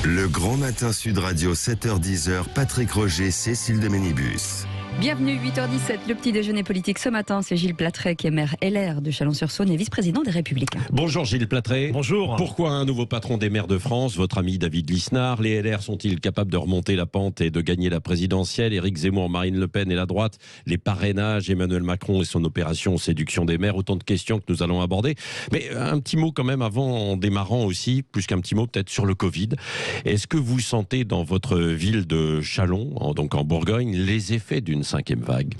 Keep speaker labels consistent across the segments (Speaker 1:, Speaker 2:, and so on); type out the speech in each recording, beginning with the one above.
Speaker 1: Le Grand Matin Sud Radio, 7h-10h, Patrick Roger, Cécile de Ménibus.
Speaker 2: Bienvenue, 8h17, le petit déjeuner politique ce matin, c'est Gilles Platret qui est maire LR de Chalon-sur-Saône et vice-président des Républicains.
Speaker 3: Bonjour Gilles Platret.
Speaker 4: Bonjour.
Speaker 3: Pourquoi un nouveau patron des maires de France, votre ami David Lisnard? Les LR sont-ils capables de remonter la pente et de gagner la présidentielle? Éric Zemmour, Marine Le Pen et la droite, les parrainages, Emmanuel Macron et son opération séduction des maires, autant de questions que nous allons aborder. Mais un petit mot quand même avant, en démarrant aussi, plus qu'un petit mot peut-être sur le Covid. Est-ce que vous sentez dans votre ville de Chalon, donc en Bourgogne, les effets d'une cinquième vague?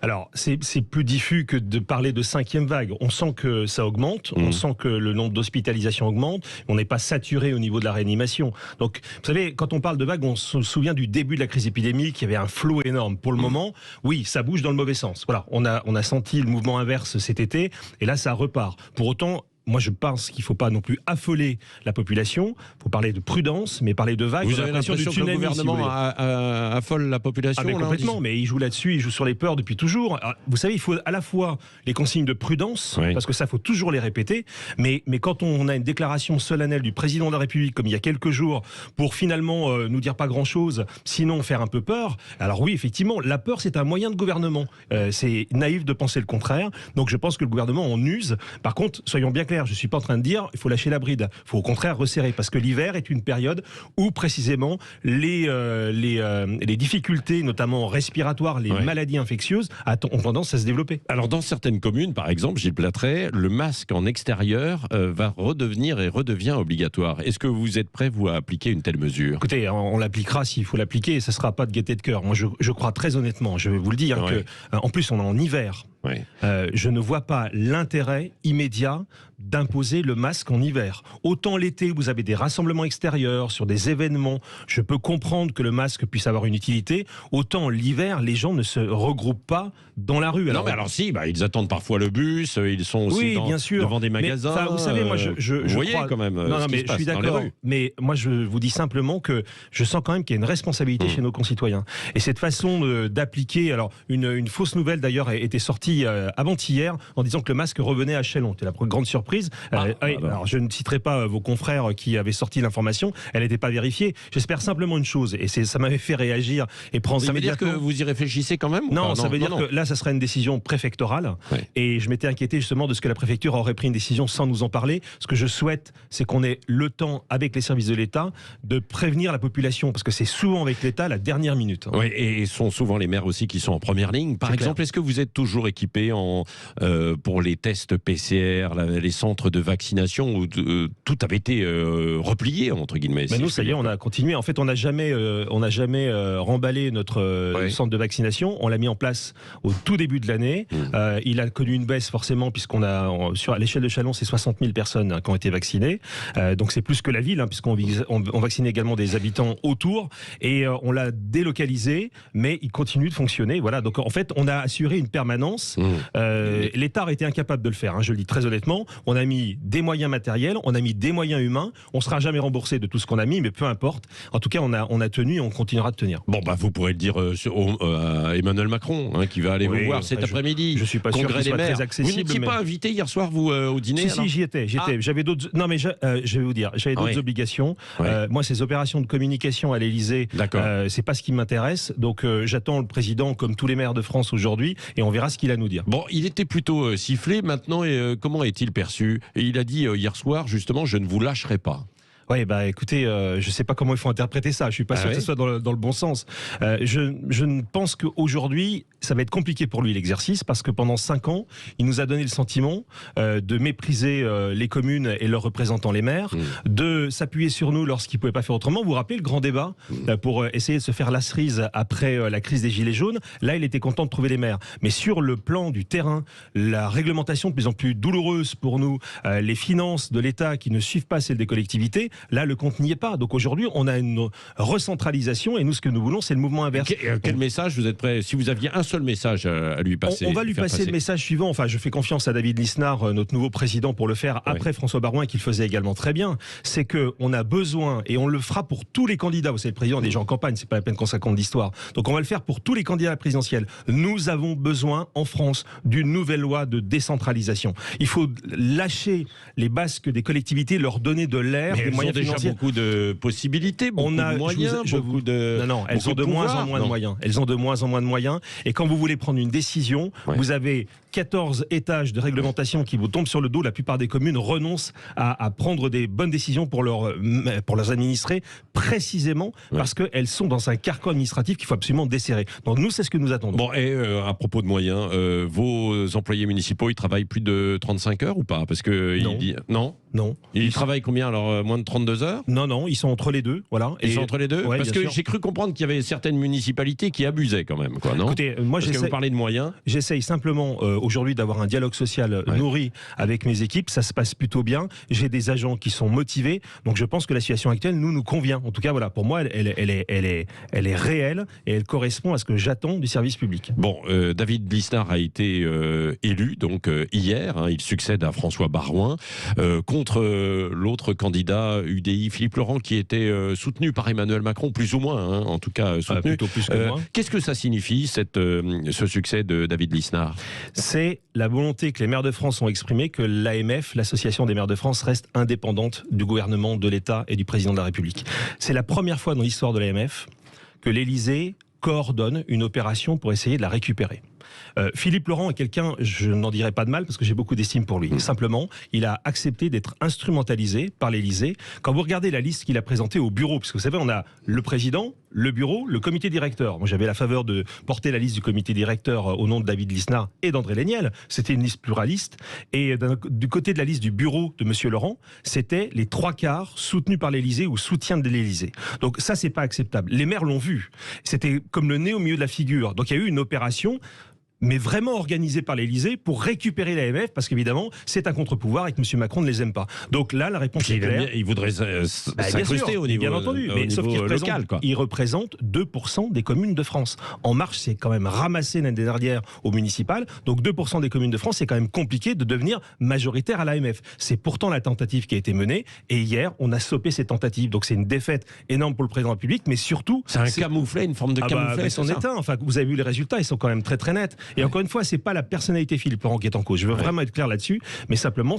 Speaker 4: Alors, c'est plus diffus que de parler de cinquième vague. On sent que ça augmente, on sent que le nombre d'hospitalisations augmente, on n'est pas saturé au niveau de la réanimation. Donc, vous savez, quand on parle de vague, on se souvient du début de la crise épidémique, il y avait un flot énorme. Pour le moment, oui, ça bouge dans le mauvais sens. Voilà, on a senti le mouvement inverse cet été, et là, ça repart. Pour autant, moi, je pense qu'il ne faut pas non plus affoler la population. Il faut parler de prudence, mais parler de vague.
Speaker 3: Vous avez l'impression que le gouvernement affole la population?
Speaker 4: Mais complètement, mais il joue là-dessus, il joue sur les peurs depuis toujours. Alors, vous savez, il faut à la fois les consignes de prudence, parce que ça, faut toujours les répéter, mais quand on a une déclaration solennelle du président de la République, comme il y a quelques jours, pour finalement nous dire pas grand-chose, sinon faire un peu peur, alors oui, effectivement, la peur, c'est un moyen de gouvernement. C'est naïf de penser le contraire, donc je pense que le gouvernement en use. Par contre, soyons bien clairs, je ne suis pas en train de dire il faut lâcher la bride. Il faut au contraire resserrer, parce que l'hiver est une période où précisément les difficultés, notamment respiratoires, les maladies infectieuses, ont tendance à se développer.
Speaker 3: Alors dans certaines communes, par exemple, Gilles Platret, le masque en extérieur va redevenir et redevient obligatoire. Est-ce que vous êtes prêt, vous, à appliquer une telle mesure?
Speaker 4: Écoutez, on l'appliquera s'il faut l'appliquer, et ça ne sera pas de gaieté de cœur. Moi, je crois très honnêtement, je vais vous le dire, en plus on est en hiver.
Speaker 3: Oui.
Speaker 4: Je ne vois pas l'intérêt immédiat d'imposer le masque en hiver. Autant l'été, vous avez des rassemblements extérieurs, sur des événements, je peux comprendre que le masque puisse avoir une utilité. Autant l'hiver, les gens ne se regroupent pas dans la rue.
Speaker 3: Alors, non, mais alors si, ils attendent parfois le bus, ils sont aussi
Speaker 4: bien sûr,
Speaker 3: devant des magasins.
Speaker 4: Mais, vous savez, moi, vous
Speaker 3: voyez
Speaker 4: crois...
Speaker 3: quand même.
Speaker 4: Non, mais je suis d'accord. Mais moi, je vous dis simplement que je sens quand même qu'il y a une responsabilité chez nos concitoyens. Et cette façon d'appliquer, alors une fausse nouvelle d'ailleurs était sortie avant-hier en disant que le masque revenait à Chalon. C'était la grande surprise. Alors je ne citerai pas vos confrères qui avaient sorti l'information, elle n'était pas vérifiée. J'espère simplement une chose, et ça m'avait fait réagir et prendre immédiatement...
Speaker 3: Ça veut dire que vous y réfléchissez quand même?
Speaker 4: Non, ça veut dire que là, ça serait une décision préfectorale. Ouais. Et je m'étais inquiété justement de ce que la préfecture aurait pris une décision sans nous en parler. Ce que je souhaite, c'est qu'on ait le temps, avec les services de l'État, de prévenir la population, parce que c'est souvent avec l'État la dernière minute.
Speaker 3: Oui, et sont souvent les maires aussi qui sont en première ligne. Par exemple, est-ce que vous êtes toujours équipé pour les tests PCR, les centres de vaccination où tout avait été replié, entre guillemets?
Speaker 4: Mais nous, ça y est, on a continué. En fait, on n'a jamais remballé notre centre de vaccination. On l'a mis en place au tout début de l'année. Il a connu une baisse forcément, puisqu'on a, à l'échelle de Chalon, c'est 60 000 personnes qui ont été vaccinées. Donc c'est plus que la ville, puisqu'on vaccine également des habitants autour. Et on l'a délocalisé, mais il continue de fonctionner. Voilà. Donc en fait, on a assuré une permanence. L'État a été incapable de le faire, je le dis très honnêtement. On a mis des moyens matériels, on a mis des moyens humains. On ne sera jamais remboursé de tout ce qu'on a mis, mais peu importe. En tout cas, on a tenu et on continuera de tenir.
Speaker 3: Bon, vous pourrez le dire à Emmanuel Macron, qui va aller vous voir cet après-midi.
Speaker 4: Je ne suis pas sûr qu'il soit très accessible.
Speaker 3: Vous n'étiez pas invité hier soir, vous, au dîner?
Speaker 4: Si, j'y étais. J'avais d'autres... Non, mais je vais vous dire, j'avais d'autres obligations. Moi, ces opérations de communication à l'Élysée, c'est pas ce qui m'intéresse. Donc, j'attends le président, comme tous les maires de France aujourd'hui, et on verra ce qu'il a à nous dire.
Speaker 3: Bon, il était plutôt sifflé. Maintenant, comment est-il perçu? Et il a dit hier soir, justement, je ne vous lâcherai pas.
Speaker 4: Oui, écoutez, je ne sais pas comment il faut interpréter ça. Je ne suis pas sûr que ce soit dans le bon sens. Je pense qu'aujourd'hui, ça va être compliqué pour lui l'exercice, parce que pendant 5 ans, il nous a donné le sentiment de mépriser les communes et leurs représentants, les maires, de s'appuyer sur nous lorsqu'il ne pouvait pas faire autrement. Vous vous rappelez le grand débat pour essayer de se faire la cerise après la crise des Gilets jaunes? Là, il était content de trouver les maires. Mais sur le plan du terrain, la réglementation de plus en plus douloureuse pour nous, les finances de l'État qui ne suivent pas celles des collectivités, là, le compte n'y est pas. Donc aujourd'hui, on a une recentralisation, et nous, ce que nous voulons, c'est le mouvement inverse.
Speaker 3: Quel message vous êtes prêt? Si vous aviez un seul message à lui passer.
Speaker 4: On va lui passer le message suivant. Enfin, je fais confiance à David Lisnard, notre nouveau président, pour le faire après François Baroin, qui le faisait également très bien. C'est qu'on a besoin, et on le fera pour tous les candidats. Vous savez, le président est déjà en campagne, c'est pas la peine qu'on se raconte d'histoire. Donc on va le faire pour tous les candidats à la présidentielle. Nous avons besoin, en France, d'une nouvelle loi de décentralisation. Il faut lâcher les basques des collectivités, leur donner de l'air, des moyens moyens
Speaker 3: déjà
Speaker 4: financiers.
Speaker 3: beaucoup de possibilités, beaucoup de moyens, beaucoup de...
Speaker 4: Non, elles ont de moins en moins de moyens. Elles ont de moins en moins de moyens. Et quand vous voulez prendre une décision, vous avez 14 étages de réglementation qui vous tombent sur le dos. La plupart des communes renoncent à prendre des bonnes décisions pour leurs administrés, précisément parce qu'elles sont dans un carcan administratif qu'il faut absolument desserrer. Donc nous, c'est ce que nous attendons.
Speaker 3: Bon, et à propos de moyens, vos employés municipaux, ils travaillent plus de 35 heures ou pas? Parce que
Speaker 4: Non.
Speaker 3: Ils travaillent combien alors? Moins de 32 heures?
Speaker 4: Non, ils sont entre les deux. Voilà.
Speaker 3: Ils sont entre les deux?
Speaker 4: Ouais,
Speaker 3: parce que j'ai cru comprendre qu'il y avait certaines municipalités qui abusaient quand même, quoi, non?
Speaker 4: Écoutez, moi,
Speaker 3: parce que vous parlez de moyens.
Speaker 4: J'essaye simplement aujourd'hui d'avoir un dialogue social nourri avec mes équipes. Ça se passe plutôt bien. J'ai des agents qui sont motivés. Donc je pense que la situation actuelle nous convient. En tout cas, voilà, pour moi, elle est réelle et elle correspond à ce que j'attends du service public.
Speaker 3: Bon, David Lisnard a été élu donc hier. Il succède à François Baroin contre l'autre candidat UDI, Philippe Laurent, qui était soutenu par Emmanuel Macron, plus ou moins, en tout cas soutenu.
Speaker 4: Plutôt plus que moi.
Speaker 3: Qu'est-ce que ça signifie, ce succès de David Lisnard?
Speaker 4: C'est la volonté que les maires de France ont exprimée que l'AMF, l'Association des maires de France, reste indépendante du gouvernement, de l'État et du président de la République. C'est la première fois dans l'histoire de l'AMF que l'Élysée coordonne une opération pour essayer de la récupérer. Philippe Laurent est quelqu'un, je n'en dirai pas de mal parce que j'ai beaucoup d'estime pour lui. Simplement, il a accepté d'être instrumentalisé par l'Élysée. Quand vous regardez la liste qu'il a présentée au bureau, parce que vous savez, on a le président, le bureau, le comité directeur. Moi, j'avais la faveur de porter la liste du comité directeur au nom de David Lisnard et d'André Léniel. C'était une liste pluraliste. Et du côté de la liste du bureau de M. Laurent, c'était les 3/4 soutenus par l'Élysée ou soutien de l'Élysée. Donc ça, c'est pas acceptable. Les maires l'ont vu. C'était comme le nez au milieu de la figure. Donc il y a eu une opération, mais vraiment organisé par l'Élysée pour récupérer l'AMF, parce qu'évidemment, c'est un contre-pouvoir et que M. Macron ne les aime pas. Donc là, la réponse est claire.
Speaker 3: Il voudrait s'incruster au niveau
Speaker 4: bien entendu, mais sauf qu'il représente 2% des communes de France. En Marche, c'est quand même ramassé l'année dernière au municipal, donc 2% des communes de France, c'est quand même compliqué de devenir majoritaire à l'AMF. C'est pourtant la tentative qui a été menée, et hier, on a stoppé ces tentatives. Donc c'est une défaite énorme pour le président de la République, mais surtout...
Speaker 3: C'est un camouflet, une forme de camouflet.
Speaker 4: Mais c'en est un. Enfin, vous avez vu les résultats, ils sont quand même très très nets. Et encore une fois, c'est pas la personnalité Philippe Laurent qui est en cause. Je veux vraiment être clair là-dessus, mais simplement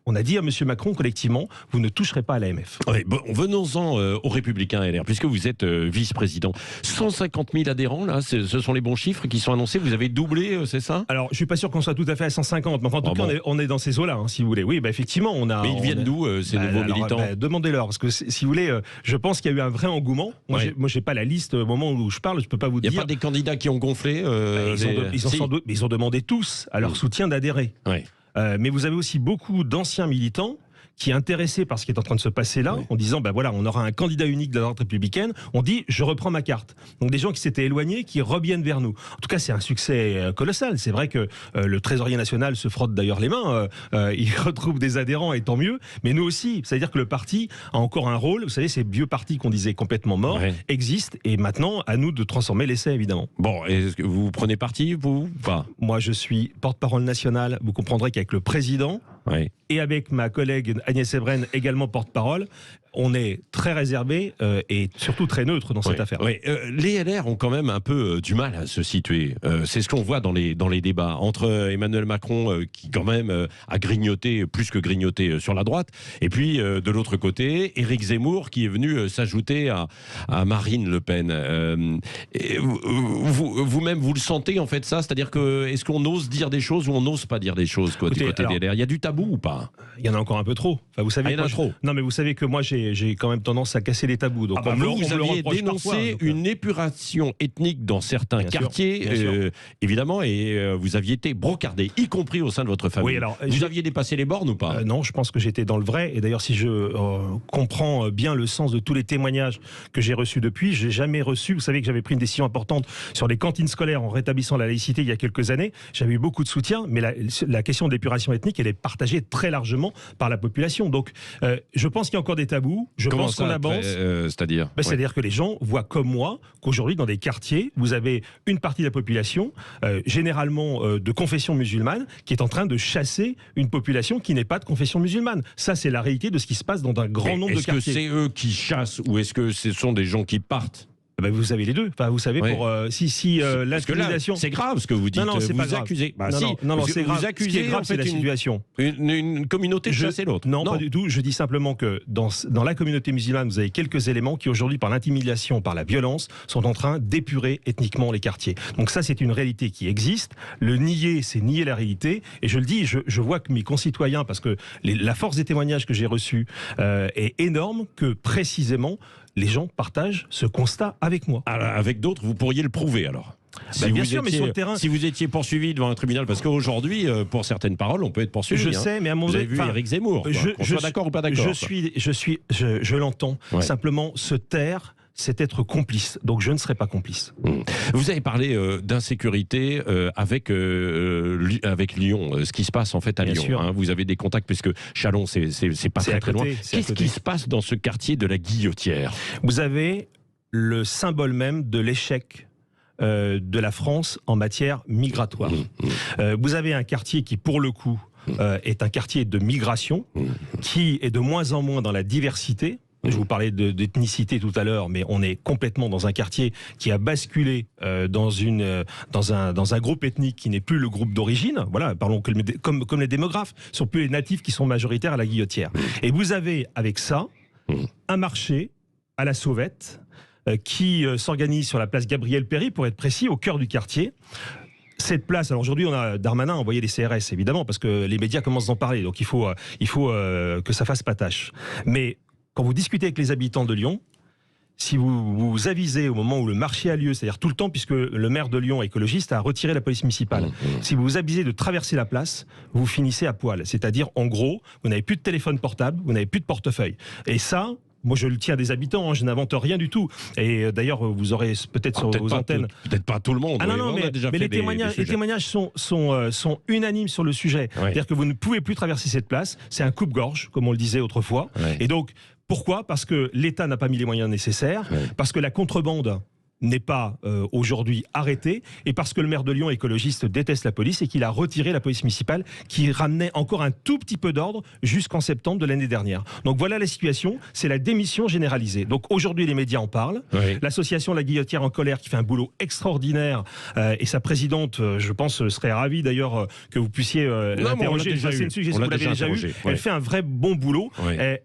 Speaker 4: on a dit à M. Macron collectivement, vous ne toucherez pas à l'AMF.
Speaker 3: Oui, bon, venons-en aux Républicains LR, puisque vous êtes vice-président. 150 000 adhérents, là, ce sont les bons chiffres qui sont annoncés. Vous avez doublé, c'est ça?
Speaker 4: Alors, je suis pas sûr qu'on soit tout à fait à 150, mais enfin, en tout cas, on est dans ces eaux-là, si vous voulez. Oui, effectivement, on a.
Speaker 3: Mais ils viennent d'où, ces nouveaux militants?
Speaker 4: Demandez-leur, parce que si vous voulez, je pense qu'il y a eu un vrai engouement. Moi, j'ai pas la liste au moment où je parle, je peux pas vous dire.
Speaker 3: Il n'y a pas des candidats qui ont gonflé
Speaker 4: ils ont demandé tous à leur soutien d'adhérer.
Speaker 3: Oui.
Speaker 4: Mais vous avez aussi beaucoup d'anciens militants qui est intéressé par ce qui est en train de se passer là, en disant, voilà, on aura un candidat unique de la droite républicaine, on dit, je reprends ma carte. Donc des gens qui s'étaient éloignés, qui reviennent vers nous. En tout cas, c'est un succès colossal. C'est vrai que le trésorier national se frotte d'ailleurs les mains, il retrouve des adhérents et tant mieux, mais nous aussi, c'est-à-dire que le parti a encore un rôle, vous savez, ces vieux partis qu'on disait complètement morts, existent, et maintenant, à nous de transformer l'essai, évidemment.
Speaker 3: Bon, est-ce que vous prenez parti, vous, ou pas?
Speaker 4: Moi, je suis porte-parole nationale, vous comprendrez qu'avec le président, et avec ma collègue Agnès Evren, également porte-parole, on est très réservé et surtout très neutre dans cette affaire.
Speaker 3: Les LR ont quand même un peu du mal à se situer. C'est ce qu'on voit dans les débats entre Emmanuel Macron, qui quand même a grignoté, plus que grignoté sur la droite, et puis de l'autre côté, Éric Zemmour qui est venu s'ajouter à Marine Le Pen. Vous-même, vous le sentez en fait ça? C'est-à-dire que est-ce qu'on ose dire des choses ou on n'ose pas dire des choses du côté des LR? Il y a du tabou ou pas?
Speaker 4: Il y en a encore un peu trop. Enfin, vous savez,
Speaker 3: il y en a trop.
Speaker 4: Non, mais vous savez que moi j'ai quand même tendance à casser les tabous. Donc
Speaker 3: vous aviez dénoncé une épuration ethnique dans certains quartiers, évidemment, et vous aviez été brocardé, y compris au sein de votre famille. Vous aviez dépassé les bornes ou pas?
Speaker 4: Non, je pense que j'étais dans le vrai. Et d'ailleurs, si je comprends bien le sens de tous les témoignages que j'ai reçus depuis, j'ai jamais reçu. Vous savez que j'avais pris une décision importante sur les cantines scolaires en rétablissant la laïcité il y a quelques années. J'avais eu beaucoup de soutien, mais la question de l'épuration ethnique, elle est partagée très largement par la population. Donc, je pense qu'il y a encore des tabous. Je pense qu'on avance.
Speaker 3: C'est-à-dire
Speaker 4: C'est-à-dire que les gens voient comme moi qu'aujourd'hui, dans des quartiers, vous avez une partie de la population, généralement de confession musulmane, qui est en train de chasser une population qui n'est pas de confession musulmane. Ça, c'est la réalité de ce qui se passe dans un grand nombre de quartiers.
Speaker 3: Est-ce que c'est eux qui chassent ou est-ce que ce sont des gens qui partent?
Speaker 4: Ben vous avez les deux. Enfin, vous savez, pour si l'intimidation,
Speaker 3: c'est grave ce que vous dites.
Speaker 4: Non, c'est pas grave.
Speaker 3: Accusez. Bah,
Speaker 4: non, c'est grave.
Speaker 3: Vous accusez,
Speaker 4: ce qui est grave, c'est la situation.
Speaker 3: Une communauté de chasser l'autre.
Speaker 4: Non, pas du tout. Je dis simplement que dans la communauté musulmane, vous avez quelques éléments qui aujourd'hui, par l'intimidation, par la violence, sont en train d'épurer ethniquement les quartiers. Donc ça, c'est une réalité qui existe. Le nier, c'est nier la réalité. Et je le dis, je vois que mes concitoyens, parce que la force des témoignages que j'ai reçus est énorme, que précisément les gens partagent ce constat avec moi.
Speaker 3: Alors, avec d'autres, vous pourriez le prouver alors.
Speaker 4: Bien sûr, mais sur le terrain.
Speaker 3: Si vous étiez poursuivi devant un tribunal, parce qu'aujourd'hui, pour certaines paroles, on peut être poursuivi.
Speaker 4: Je sais, mais à un moment
Speaker 3: donné. Vous avez vu Éric Zemmour. Qu'on soit d'accord ou pas d'accord.
Speaker 4: Je l'entends. Ouais. Simplement, se taire, c'est être complice. Donc je ne serai pas complice.
Speaker 3: Vous avez parlé d'insécurité avec Lyon, ce qui se passe en fait à Lyon. Hein. Vous avez des contacts, puisque Châlons, c'est pas très loin. Qu'est-ce qui se passe dans ce quartier de la Guillotière?
Speaker 4: Vous avez le symbole même de l'échec de la France en matière migratoire. Vous avez un quartier qui, pour le coup, est un quartier de migration, qui est de moins en moins dans la diversité. Je vous parlais d'ethnicité tout à l'heure, mais on est complètement dans un quartier qui a basculé dans un groupe ethnique qui n'est plus le groupe d'origine. Voilà, parlons comme les démographes, ce sont plus les natifs qui sont majoritaires à la Guillotière. Et vous avez avec ça un marché à la sauvette qui s'organise sur la place Gabriel-Péri, pour être précis, au cœur du quartier. Cette place, alors aujourd'hui, on a Darmanin envoyé les CRS, évidemment, parce que les médias commencent d'en parler, donc il faut que ça fasse pas tâche. Mais quand vous discutez avec les habitants de Lyon, si vous avisez au moment où le marché a lieu, c'est-à-dire tout le temps, puisque le maire de Lyon, écologiste, a retiré la police municipale, si vous avisez de traverser la place, vous finissez à poil. C'est-à-dire, en gros, vous n'avez plus de téléphone portable, vous n'avez plus de portefeuille. Et ça... Moi, je le tiens des habitants, hein, je n'invente rien du tout. Et d'ailleurs, vous aurez peut-être sur vos antennes...
Speaker 3: Peut-être pas tout le monde.
Speaker 4: Mais les témoignages sont unanimes sur le sujet. Ouais. C'est-à-dire que vous ne pouvez plus traverser cette place. C'est un coupe-gorge, comme on le disait autrefois. Ouais. Et donc, pourquoi ? Parce que l'État n'a pas mis les moyens nécessaires, parce que la contrebande n'est pas aujourd'hui arrêté, et parce que le maire de Lyon, écologiste, déteste la police et qu'il a retiré la police municipale qui ramenait encore un tout petit peu d'ordre jusqu'en septembre de l'année dernière. Donc voilà la situation, c'est la démission généralisée. Donc aujourd'hui les médias en parlent, l'association La Guillotière en colère qui fait un boulot extraordinaire, et sa présidente, je pense, serait ravie d'ailleurs que vous puissiez l'interroger. C'est une suggestion que vous l'avez déjà eu. Elle fait un vrai bon boulot.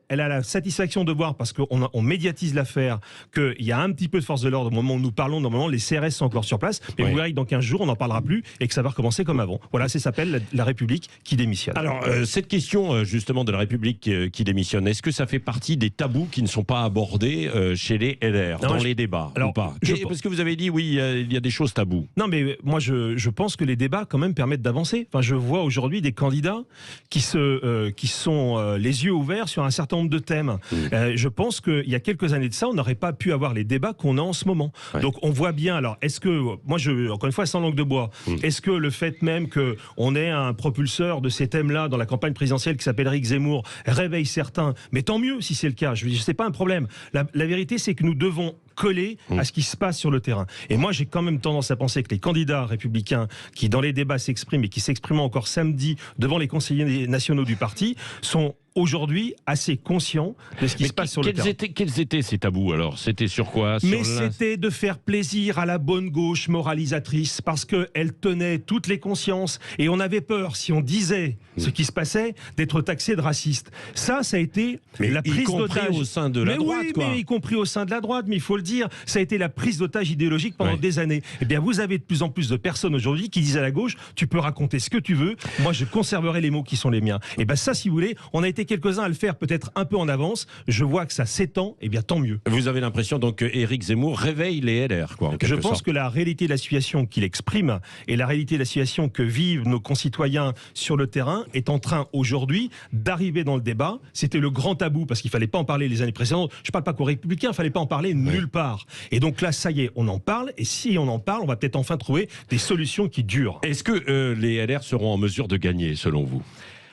Speaker 4: Elle a la satisfaction de voir, parce qu'on médiatise l'affaire, qu'il y a un petit peu de force de l'ordre au moment où nous parlons. Normalement, les CRS sont encore sur place, mais vous verrez que dans 15 jours, on n'en parlera plus et que ça va recommencer comme avant. Voilà, ça s'appelle la République qui démissionne.
Speaker 3: Alors, cette question justement de la République qui démissionne, est-ce que ça fait partie des tabous qui ne sont pas abordés chez les LR, dans les débats, ou pas? Parce que vous avez dit, oui, il y a des choses tabous.
Speaker 4: Non, mais moi, je pense que les débats, quand même, permettent d'avancer. Enfin, je vois aujourd'hui des candidats qui sont les yeux ouverts sur un certain nombre de thèmes. Je pense qu'il y a quelques années de ça, on n'aurait pas pu avoir les débats qu'on a en ce moment. Donc on voit bien, alors est-ce que, moi encore une fois sans langue de bois, est-ce que le fait même qu'on ait un propulseur de ces thèmes-là dans la campagne présidentielle qui s'appelle Éric Zemmour réveille certains, mais tant mieux si c'est le cas, je sais pas un problème. La vérité c'est que nous devons coller à ce qui se passe sur le terrain. Et moi j'ai quand même tendance à penser que les candidats républicains qui dans les débats s'expriment et qui s'expriment encore samedi devant les conseillers nationaux du parti sont aujourd'hui assez conscients de ce qui se passe sur le terrain.
Speaker 3: Quels étaient ces tabous alors? C'était sur quoi?
Speaker 4: C'était de faire plaisir à la bonne gauche moralisatrice, parce qu'elle tenait toutes les consciences et on avait peur, si on disait ce qui se passait, d'être taxé de raciste. Ça a été la prise d'otage.
Speaker 3: Au sein de la droite,
Speaker 4: mais y compris au sein de la droite, mais il faut le dire, ça a été la prise d'otage idéologique pendant des années. Eh bien, vous avez de plus en plus de personnes aujourd'hui qui disent à la gauche, tu peux raconter ce que tu veux, moi je conserverai les mots qui sont les miens. Et bien ça, si vous voulez, on a été quelques-uns à le faire peut-être un peu en avance. Je vois que ça s'étend, et bien tant mieux.
Speaker 3: Vous avez l'impression donc que Éric Zemmour réveille les LR, quoi, en quelque sorte.
Speaker 4: Je pense que la réalité de la situation qu'il exprime et la réalité de la situation que vivent nos concitoyens sur le terrain est en train aujourd'hui d'arriver dans le débat. C'était le grand tabou parce qu'il fallait pas en parler les années précédentes. Je parle pas qu'aux Républicains, il fallait pas en parler nulle part. Et donc là, ça y est, on en parle. Et si on en parle, on va peut-être enfin trouver des solutions qui durent.
Speaker 3: Est-ce que les LR seront en mesure de gagner, selon vous ?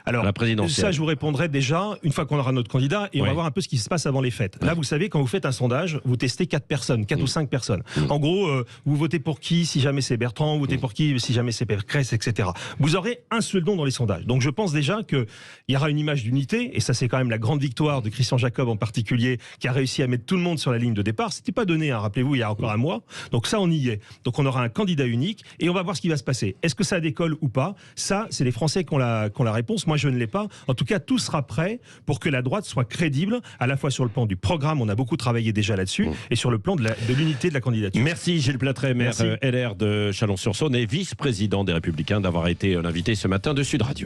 Speaker 3: à la présidentielle.
Speaker 4: Ça, je vous répondrai déjà une fois qu'on aura notre candidat et on va voir un peu ce qui se passe avant les fêtes. Là, vous savez, quand vous faites un sondage, vous testez 4 ou 5 personnes. En gros, vous votez pour qui si jamais c'est Bertrand, vous votez pour qui si jamais c'est Pécresse, etc. Vous aurez un seul nom dans les sondages. Donc je pense déjà qu'il y aura une image d'unité, et ça c'est quand même la grande victoire de Christian Jacob en particulier, qui a réussi à mettre tout le monde sur la ligne de départ. C'était pas donné, hein, rappelez-vous, il y a encore un mois. Donc ça, on y est. Donc on aura un candidat unique et on va voir ce qui va se passer. Est-ce que ça décolle ou pas? Ça, c'est les Français qui ont la réponse. Moi, je ne l'ai pas. En tout cas, tout sera prêt pour que la droite soit crédible, à la fois sur le plan du programme, on a beaucoup travaillé déjà là-dessus, et sur le plan de l'unité de la candidature.
Speaker 3: Merci Gilles Plattret, maire LR de Chalon-sur-Saône et vice-président des Républicains, d'avoir été l'invité ce matin de Sud Radio.